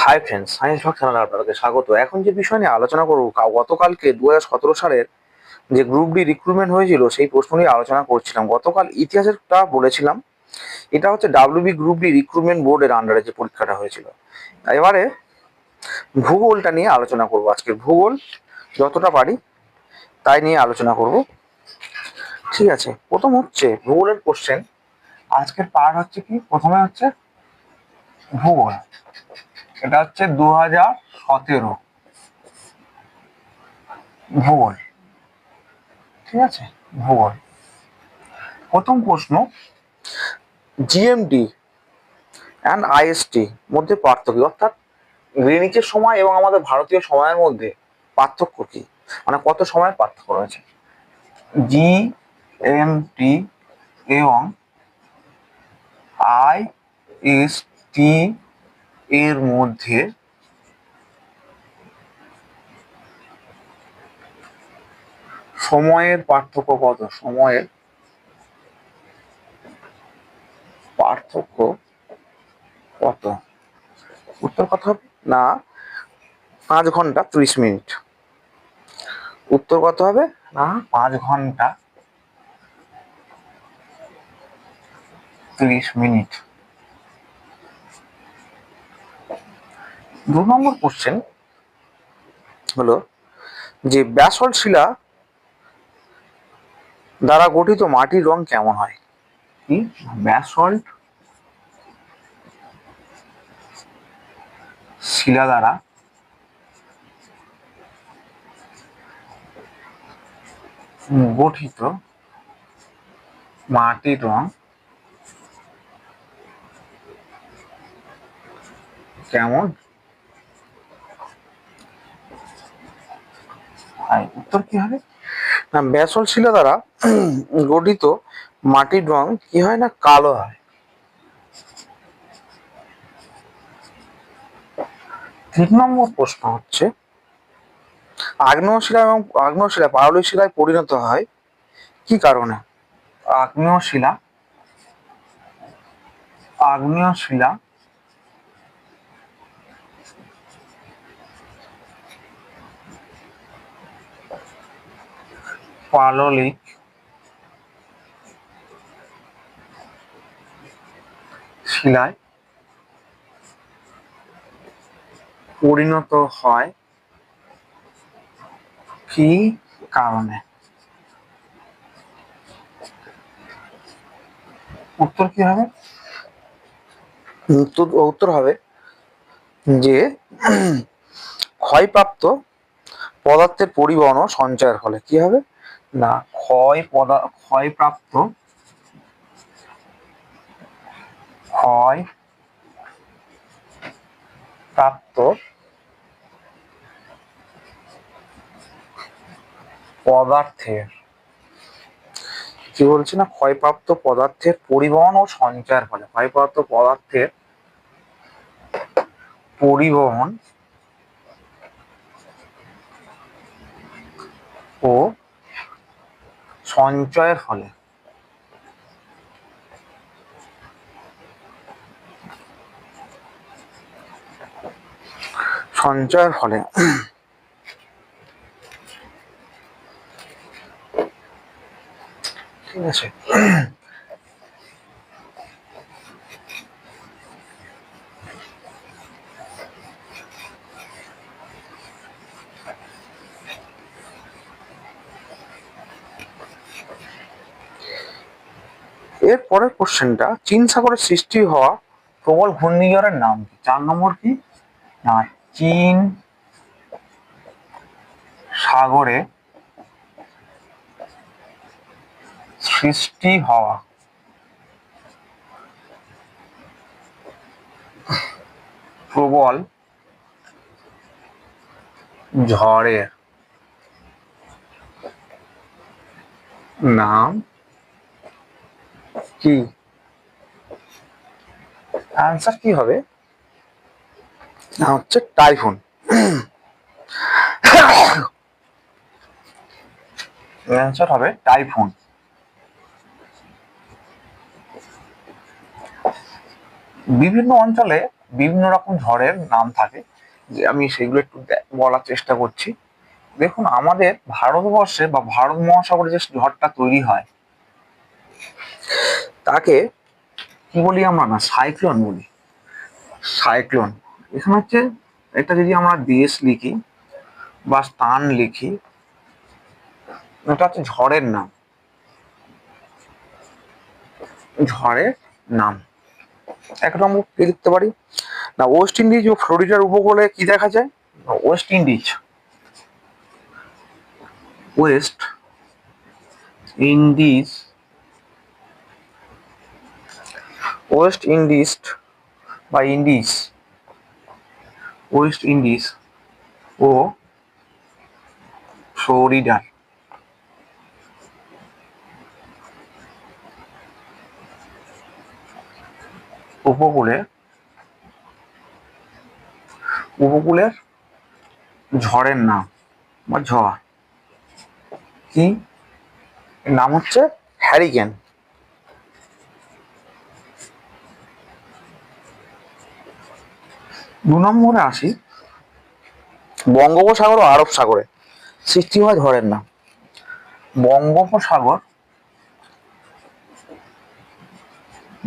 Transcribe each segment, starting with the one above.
Hi friends, science fact চ্যানেলে আপনাদেরকে স্বাগত। এখন যে বিষয় নিয়ে আলোচনা করবো, গতকালকে 2017 সালের যে গ্রুপ ডি রিক্রুটমেন্ট হয়েছিল সেই প্রশ্ন নিয়ে আলোচনা করছিলাম। গতকাল ইতিহাসেরটা বলেছিলাম, এটা হচ্ছে ডাব্লিউবি গ্রুপ ডি রিক্রুটমেন্ট বোর্ডের আন্ডারে যে পরীক্ষাটা হয়েছিল। এবারে ভূগোলটা নিয়ে আলোচনা করবো। আজকে ভূগোল যতটা পারি তাই নিয়ে আলোচনা করব। ঠিক আছে, প্রথম হচ্ছে ভূগোলের কোশ্চেন। আজকের পার্ট হচ্ছে কি, প্রথমে হচ্ছে ভূগোল। এটা হচ্ছে 2017 ভূগোল। ঠিক আছে, ভূগোল। প্রথম প্রশ্ন, জিএমটি অ্যান্ড আইএসটি মধ্যে পার্থক্য, অর্থাৎ গ্রিনিচের সময় এবং আমাদের ভারতীয় সময়ের মধ্যে পার্থক্য কি, মানে কত সময়ের পার্থক্য রয়েছে। জিএমটি এবং আইএসটি এর মধ্যে সময়ের পার্থক্য কত? সময়ের পার্থক্য কত? উত্তর কত হবে না 5 ঘন্টা 30 মিনিট। উত্তর কত হবে না 5 ঘন্টা 30 মিনিট। 2 নম্বর কোশ্চেন হলো যে ব্যাসল্ট শিলা দ্বারা গঠিত মাটির রং কেমন হয়? কি? ব্যাসল্ট শিলা দ্বারা গঠিত মাটির রং কেমন? উত্তর কি হবে না ব্যাসল্ট শিলা দ্বারা গঠিত মাটির রং কি হয় না কালো হয়। 3 নম্বর প্রশ্ন হচ্ছে আগ্নেয় শিলা এবং আগ্নেয় শিলা পাললিক শিলায় পরিণত হয় কি কারণে? আগ্নেয় শিলা পাললিক শিলায় পরিণত হয় কি কারণে? উত্তর কি হবে? উত্তর হবে যে ক্ষয়প্রাপ্ত পদার্থের পরিবহন ও সঞ্চয়ের ফলে। কি হবে না ক্ষয়প্রাপ্ত পদার্থের, কি বলছি না ক্ষয়প্রাপ্ত পদার্থের পরিবহন ও সঞ্চয়ের ফলে। ক্ষয়প্রাপ্ত পদার্থের পরিবহন ও সঞ্চয়ের ফলে। সঞ্চয়ের ফলে ঠিক আছে। এর পরের কোশ্চেনটা, চীন সাগরের সৃষ্টি হওয়া প্রবল ঘূর্ণিঝড়ের নাম কি? 4 নম্বর কি না চীন সাগরে সৃষ্টি হওয়া প্রবল ঝড়ের নাম কি? আনসার কি হবে না হচ্ছে টাইফুন। আনসার হবে টাইফুন। বিভিন্ন অঞ্চলে বিভিন্ন রকম ঝড়ের নাম থাকে, যে আমি সেগুলো একটু বলার চেষ্টা করছি। দেখুন, আমাদের ভারতবর্ষে বা ভারত মহাসাগরে যে ঝড়টা তৈরি হয় তাকে কি বলি আমরা, না সাইক্লোন বলি। সাইক্লোন, এখানে হচ্ছে এটা যদি আমরা দেশ লিখি বা স্থান লিখি, এটা হচ্ছে ঝড়ের নাম, ঝড়ের নাম। এক নম্বর কি লিখতে পারি, না ওয়েস্ট ইন্ডিজ ও ফ্লোরিডার উপকূলে কি দেখা যায়, West Indies, West Indies, West Indies বা ইন্ডিজ, ওয়েস্ট ইন্ডিজ ও ফ্লোরিডার উপকূলে, উপকূলের ঝড়ের নাম বা ঝড় কি, নাম হচ্ছে হ্যারিকেন। দু নম্বরে আসি, বঙ্গোপসাগর ও আরব সাগরে সৃষ্টি হয় ঝড়ের নাম। বঙ্গোপসাগর,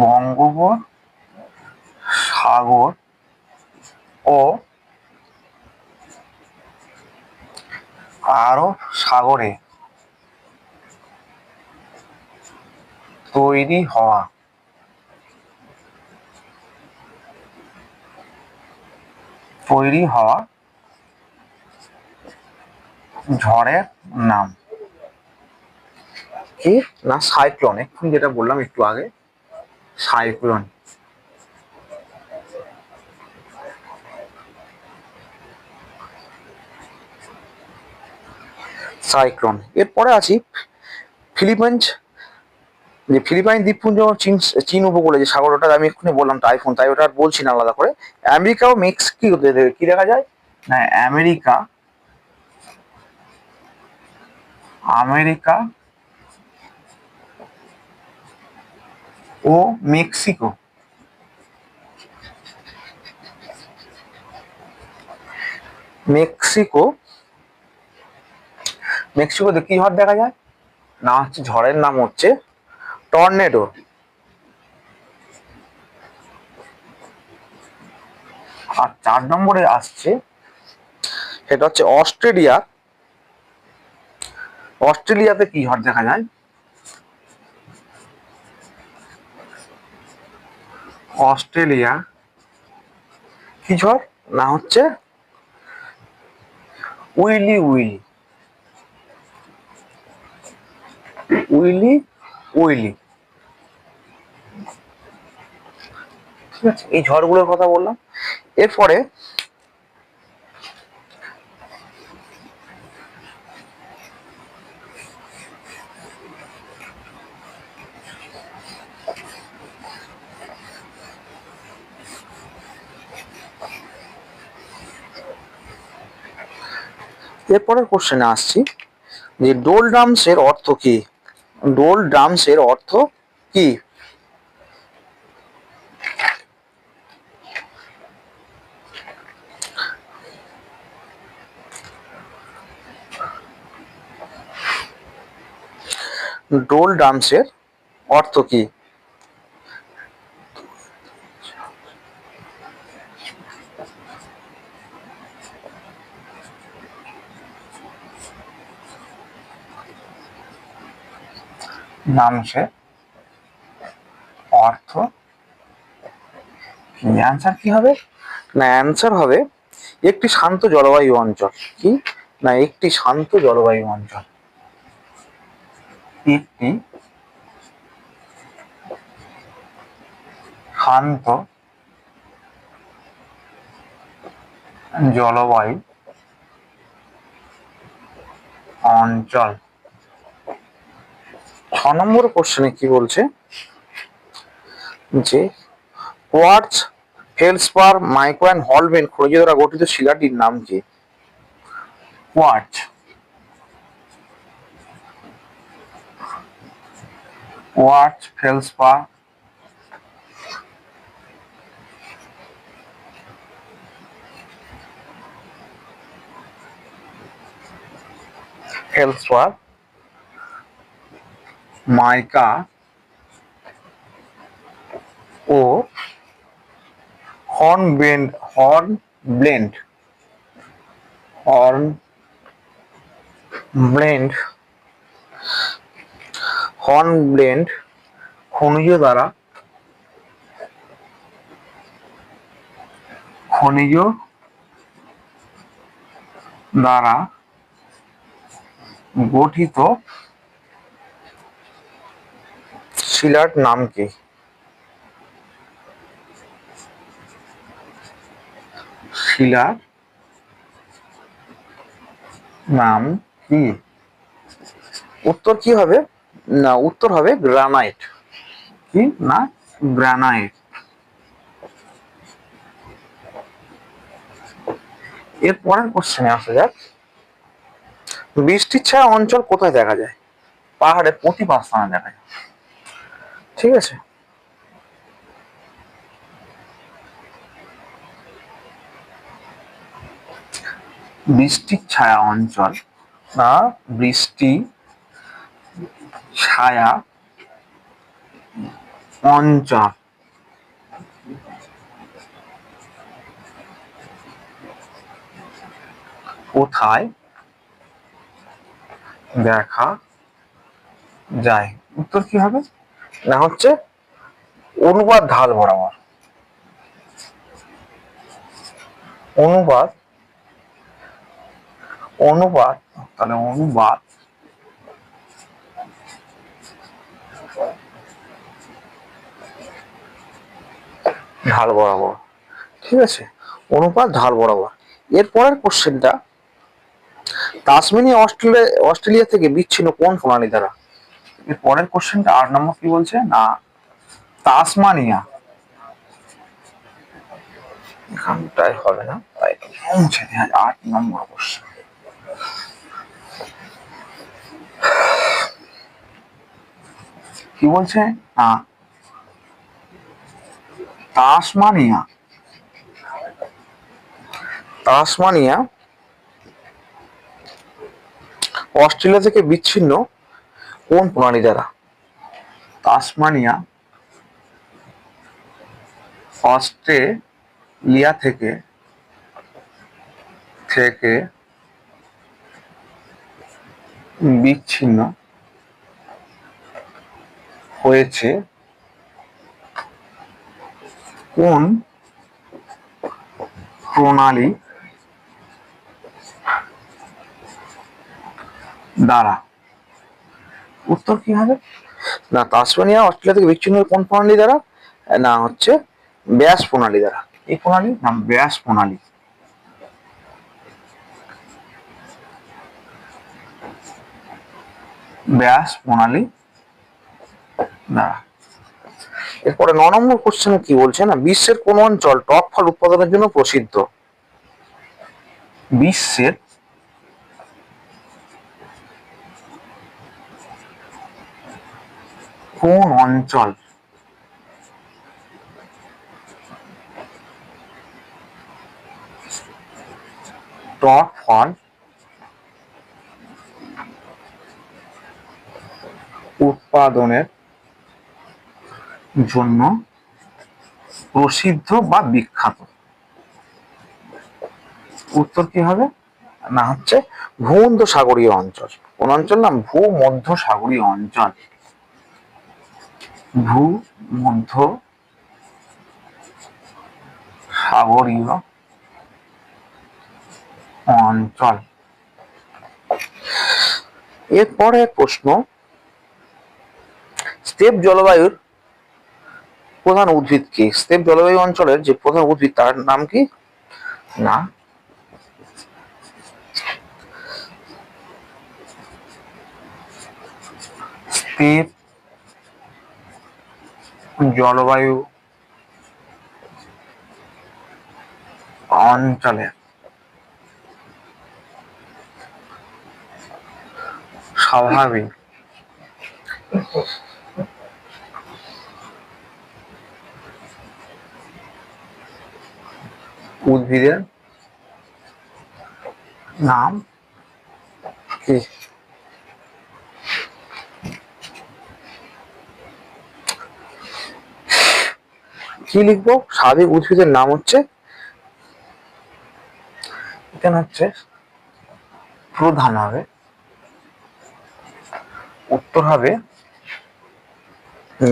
বঙ্গোপসাগর ও আরব সাগরে তৈরি হওয়া ঝড়ের নাম কি, না সাইক্লোন। এখন যেটা বললাম একটু আগে, সাইক্লোন। সাইক্লোন, এরপরে আছি ফিলিপাইন্স, যে ফিলিপাইন দ্বীপপুঞ্জ চীন, চীন উপকূলে যে সাগর, ওটা আমি এক্ষুনি বললাম টাইফুন, তাই ওটা আর বলছি না আলাদা করে। আমেরিকা ও মেক্সিকোতে কি দেখা যায়, না আমেরিকা, আমেরিকা ও মেক্সিকো, মেক্সিকো, মেক্সিকোতে কি ঝড় দেখা যায়, না হচ্ছে ঝড়ের নাম হচ্ছে টর্নেডো। আর 4 নম্বরে আসছে, সেটা হচ্ছে অস্ট্রেলিয়া। অস্ট্রেলিয়াতে কি ঝড় দেখা যায়, অস্ট্রেলিয়া কি ঝড়, না হচ্ছে উইলি উইলি, উইলি উইলি। ঠিক আছে, এই ঝড়গুলোর কথা বললাম। এরপরে এরপরের কোশ্চেনে আসছি, যে ডোল ড্রামস এর অর্থ কি, ডোল ড্রামস এর অর্থ কি, ডোল ড্রামস এর অর্থ কি, ড্রামসের অর্থ কি, অ্যান্সার কি হবে, না অ্যান্সার হবে একটি শান্ত জলবায়ু অঞ্চল। কি, না একটি শান্ত জলবায়ু অঞ্চল, একটি শান্ত জলবায়ু অঞ্চল। 6 নম্বর কোশ্চেনে কি বলছে, যে কোয়ার্টজ, ফেলসপার, মাইকা এন্ড হলবেন খনিজ দ্বারা গঠিত শিলাটির নাম কি, কোয়ার্টজ, কোয়ার্টজ, ফেলসপার, ফেলসওয়ার, মাইকা ও হর্ন ব্লেন্ড খনিজ দ্বারা গঠিত শিলার নাম কি? শিলার নাম কি? উত্তর কি হবে? না, উত্তর হবে গ্রানাইট। কি না? গ্রানাইট। এর পরের কোশ্চেনে আসা যাক। বৃষ্টির ছায়া অঞ্চল কোথায় দেখা যায়? পাহাড়ের প্রতি পাঁচস্থানে দেখা যায়। ঠিক আছে, বৃষ্টির ছায়া অঞ্চল না বৃষ্টি ছায়া অঞ্চল কোথায় দেখা যায়? উত্তর কি হবে? না হচ্ছে অনুপাত ঢাল বরাবর। অনুপাত তাহলে অনুপাত ঢাল বরাবর। ঠিক আছে, অনুপাত ঢাল বরাবর। এর পরের কোশ্চেনটা, তাসমানিয়া অস্ট্রেলিয়া থেকে বিচ্ছিন্ন কোন প্রণালী দ্বারা? এর পরের কোশ্চেনটা 8 নম্বর কি বলছে না তাসমানিয়া, এখানটায় হবে না, তাই মুছে দেওয়া 8 নম্বর কোশ্চেন। কি বলছে না তাসমানিয়া অস্ট্রেলিয়া থেকে বিচ্ছিন্ন কোন প্রণালী দ্বারা? তাসমানিয়া অস্ট্রেলিয়া থেকে বিচ্ছিন্ন হয়েছে কোন প্রণালী দ্বারা? উত্তর কি হবে? না তাসমানিয়া অস্ট্রেলিয়া থেকে বিচ্ছিন্ন কোন প্রণালী দ্বারা? না হচ্ছে ব্যাস প্রণালী দ্বারা। এই প্রণালী নাম ব্যাস প্রণালী। ব্যাস প্রণালী দ্বারা। এরপরে 9 নম্বর কোশ্চেনে কি বলছে না বিশ্বের কোন অঞ্চল টক ফল উৎপাদনের জন্য প্রসিদ্ধ? বিশ্বের কোন অঞ্চল টক ফল উৎপাদনের জন্য প্রসিদ্ধ বা বিখ্যাত? উত্তর কি হবে? না হচ্ছে ভূমধ্য সাগরীয় অঞ্চল। কোন অঞ্চল? না ভূমধ্য সাগরীয় অঞ্চল। ভূমধ্য সাগরীয় অঞ্চল। এরপরে প্রশ্ন, স্টেপ জলবায়ুর প্রধান উদ্ভিদ কি? স্টেপ জলবায়ু অঞ্চলের যে প্রধান উদ্ভিদ তার নাম কি? না স্টেপ জলবায়ু অঞ্চলের স্বাভাবিক উদ্ভিদের নাম কি? কি লিখবো? স্বাভাবিক উদ্ভিদের নাম হচ্ছে, এখানে হচ্ছে প্রধান হবে, উত্তর হবে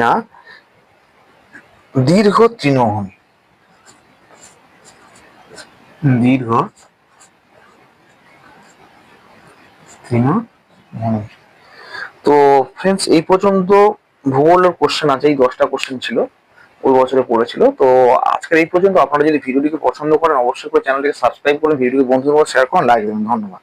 না দীর্ঘ তৃণভূমি। দীর্ঘ তৃণভূমি। তো ফ্রেন্ডস, এই পর্যন্ত ভূগোলের কোশ্চেন আছে, এই 10টা কোশ্চেন ছিল, ওই বছরে পড়েছিল। তো আজকের এই পর্যন্ত। আপনারা যদি ভিডিওটিকে পছন্দ করেন অবশ্যই করে চ্যানেলটিকে সাবস্ক্রাইব করুন, ভিডিওটিকে বন্ধুদের মধ্যে শেয়ার করুন, লাইক দেবেন। ধন্যবাদ।